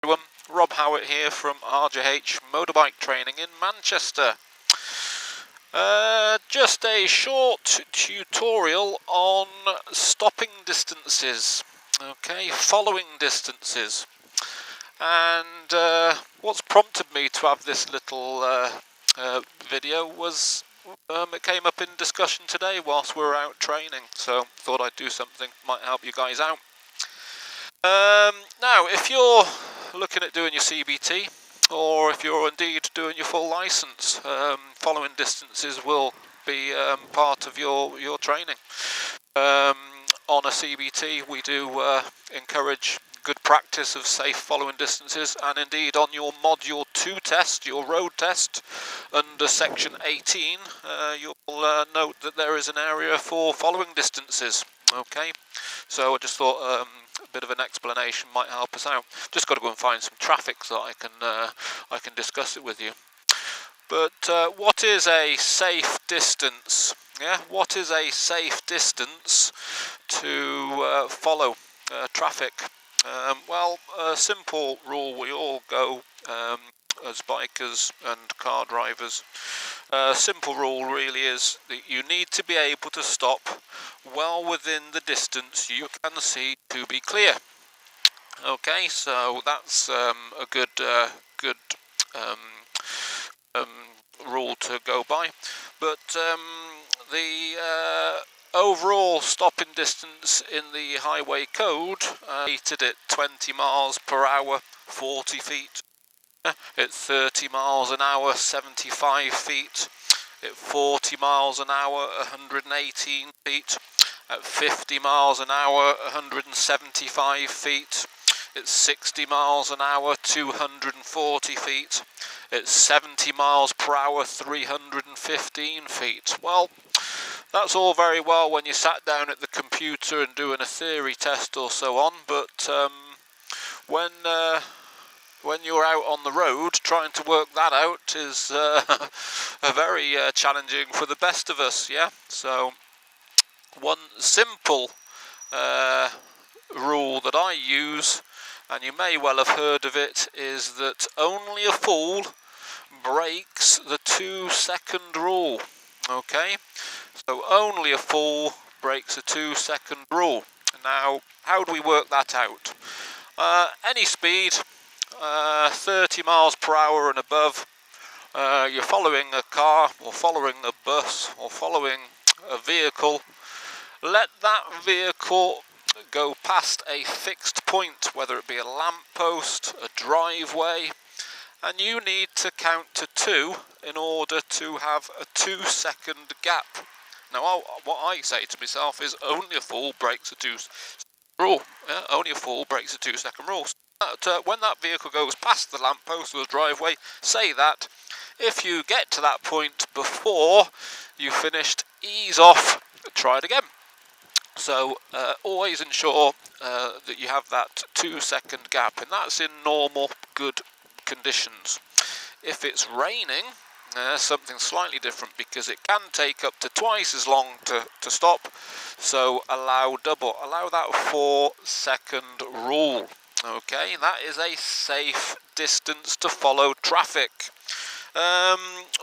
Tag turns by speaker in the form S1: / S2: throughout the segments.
S1: Everyone, Rob Howard here from RJH Motorbike Training in Manchester. Just a short tutorial on stopping distances, okay, following distances. And what's prompted me to have this little video was it came up in discussion today whilst we were out training, so thought I'd do something, might help you guys out. Now, if you're looking at doing your CBT, or if you're indeed doing your full license, following distances will be part of your training. On a CBT, we do encourage good practice of safe following distances, and indeed on your Module 2 test, your road test, under Section 18, you'll note that there is an area for following distances. Okay, so I just thought a bit of an explanation might help us out. Just got to go and find some traffic so I can discuss it with you. But what is a safe distance? Yeah, what is a safe distance to follow traffic? Well, a simple rule we all go as bikers and car drivers. Simple rule really is that you need to be able to stop well within the distance you can see to be clear. Okay, so that's a good rule to go by. But the overall stopping distance in the highway code rated at 20 miles per hour, 40 feet. At 30 miles an hour, 75 feet. At 40 miles an hour, 118 feet. At 50 miles an hour, 175 feet. At 60 miles an hour, 240 feet. At 70 miles per hour, 315 feet. Well, that's all very well when you sat down at the computer and doing a theory test or so on, but when you're out on the road, trying to work that out is very challenging for the best of us, yeah? So, one simple rule that I use, and you may well have heard of it, is that only a fool breaks the 2-second rule, okay? So, only a fool breaks a 2-second rule. Now, how do we work that out? Any speed, 30 miles per hour and above, you're following a car or following a bus or following a vehicle, let that vehicle go past a fixed point, whether it be a lamppost, a driveway, and you need to count to 2 in order to have a 2-second gap. Now, what I say to myself is only a fool breaks a 2-second rule. Yeah? Only a fool breaks a 2-second rule. When that vehicle goes past the lamppost or the driveway, say that. If you get to that point before you finished, ease off, try it again. So always ensure that you have that 2-second gap, and that's in normal, good conditions. If it's raining, something slightly different, because it can take up to twice as long to stop, so allow that 4-second rule. Okay, that is a safe distance to follow traffic.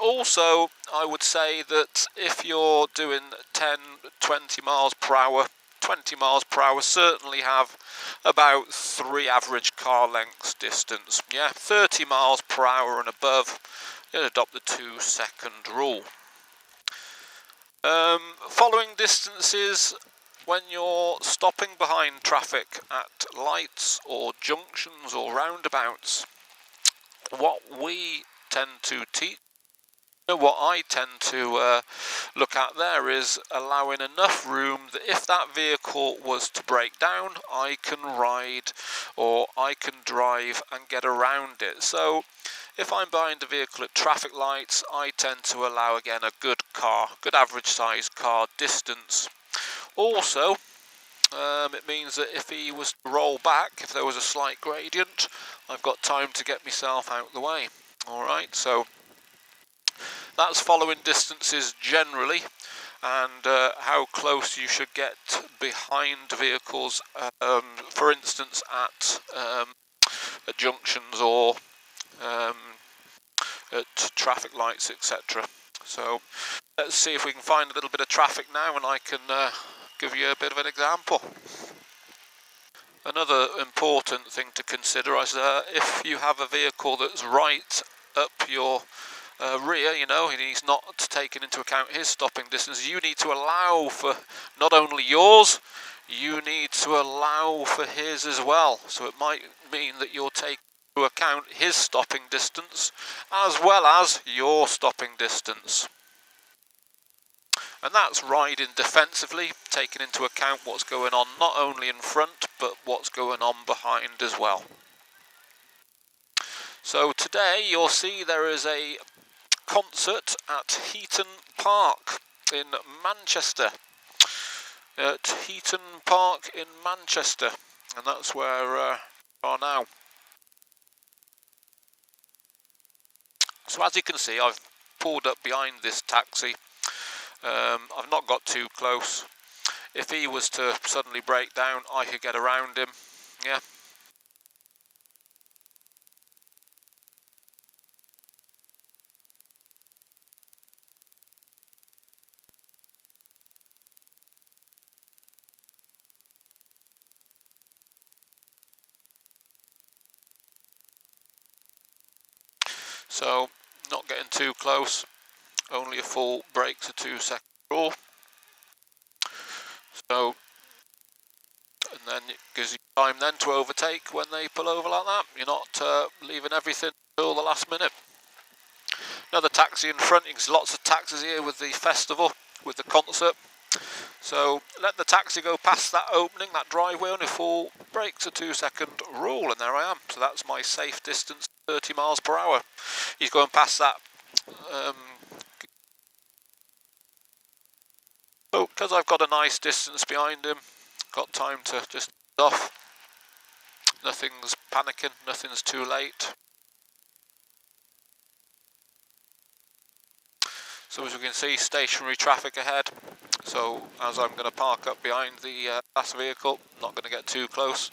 S1: Also, I would say that if you're doing 10, 20 miles per hour, 20 miles per hour, certainly have about 3 average car lengths distance. Yeah, 30 miles per hour and above, you'll adopt the 2-second rule. Following distances, when you're stopping behind traffic at lights or junctions or roundabouts, what we tend to teach, what I tend to look at there is allowing enough room that if that vehicle was to break down, I can ride or I can drive and get around it. So if I'm behind a vehicle at traffic lights, I tend to allow again a good average size car distance. Also, it means that if he was to roll back, if there was a slight gradient, I've got time to get myself out of the way. Alright, so that's following distances generally, and how close you should get behind vehicles. For instance, at at junctions or at traffic lights, etc. So let's see if we can find a little bit of traffic now, and I can give you a bit of an example. Another important thing to consider is if you have a vehicle that's right up your rear, you know, and he's not taking into account his stopping distance, you need to allow for not only yours, you need to allow for his as well. So it might mean that you're taking into account his stopping distance as well as your stopping distance. And that's riding defensively, taking into account what's going on not only in front, but what's going on behind as well. So today you'll see there is a concert at Heaton Park in Manchester. At Heaton Park in Manchester, and that's where we are now. So as you can see, I've pulled up behind this taxi. I've not got too close. If he was to suddenly break down, I could get around him. Yeah. So not getting too close. Only a full brake to 2 second rule. So, and then it gives you time then to overtake when they pull over like that. You're not leaving everything until the last minute. Another taxi in front. There's lots of taxis here with the festival, with the concert. So let the taxi go past that opening, that driveway, on a full brake to 2 second rule, and there I am. So that's my safe distance, 30 miles per hour. He's going past that. So because I've got a nice distance behind him, got time to just off. Nothing's panicking, nothing's too late. So as you can see, stationary traffic ahead. So as I'm going to park up behind the last vehicle, not going to get too close.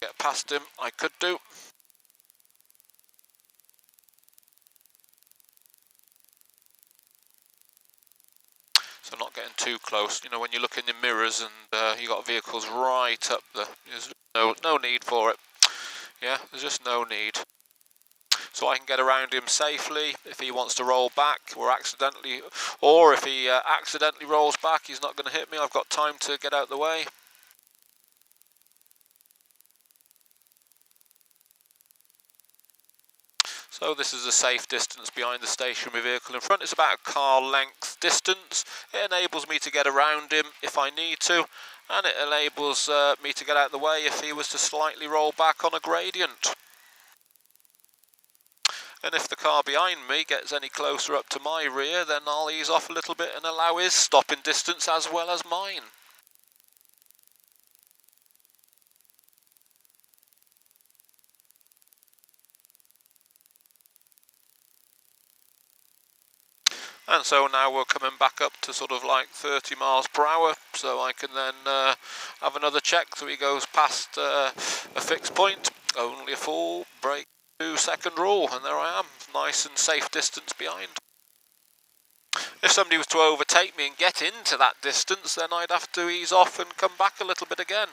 S1: Get past him, I could do. So not getting too close. You know, when you look in the mirrors and you got vehicles right up there, there's no need for it. Yeah, there's just no need. So I can get around him safely if he wants to roll back or if he accidentally rolls back, he's not going to hit me. I've got time to get out the way. So this is a safe distance behind the stationary vehicle in front. It's about a car length distance. It enables me to get around him if I need to, and it enables me to get out of the way if he was to slightly roll back on a gradient. And if the car behind me gets any closer up to my rear, then I'll ease off a little bit and allow his stopping distance as well as mine. And so now we're coming back up to sort of like 30 miles per hour, so I can then have another check. So he goes past a fixed point, only a full brake 2 second rule, and there I am, nice and safe distance behind. If somebody was to overtake me and get into that distance, then I'd have to ease off and come back a little bit again.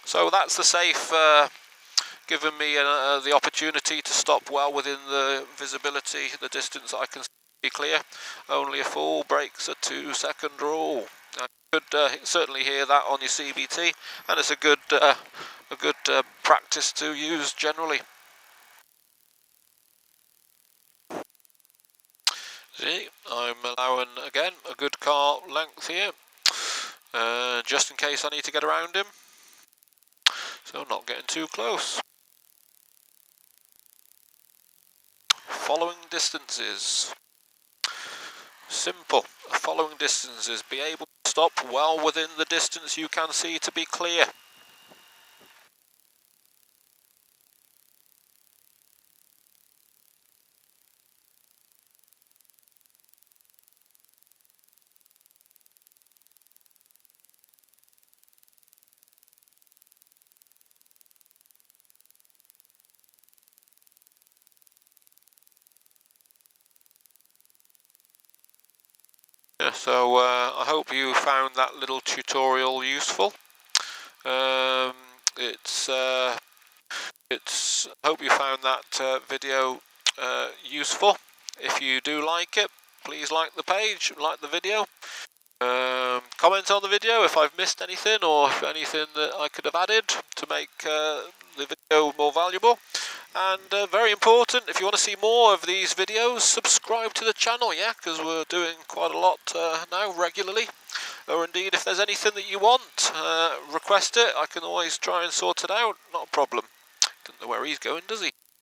S1: So that's the safe, giving me the opportunity to stop well within the visibility, the distance that I can see clear. Only a full brakes a 2 second rule. You could certainly hear that on your CBT, and it's a good practice to use generally. See, I'm allowing again a good car length here, just in case I need to get around him. So not getting too close. Following distances. Simple. Following distances. Be able to stop well within the distance you can see to be clear. So I hope you found that little tutorial useful. I hope you found that video useful. If you do like it, please like the page, like the video. Comment on the video if I've missed anything or anything that I could have added to make the video more valuable. And very important, if you want to see more of these videos, subscribe to the channel, yeah, because we're doing quite a lot now regularly. Or indeed, if there's anything that you want, request it. I can always try and sort it out, not a problem. Doesn't know where he's going, does he?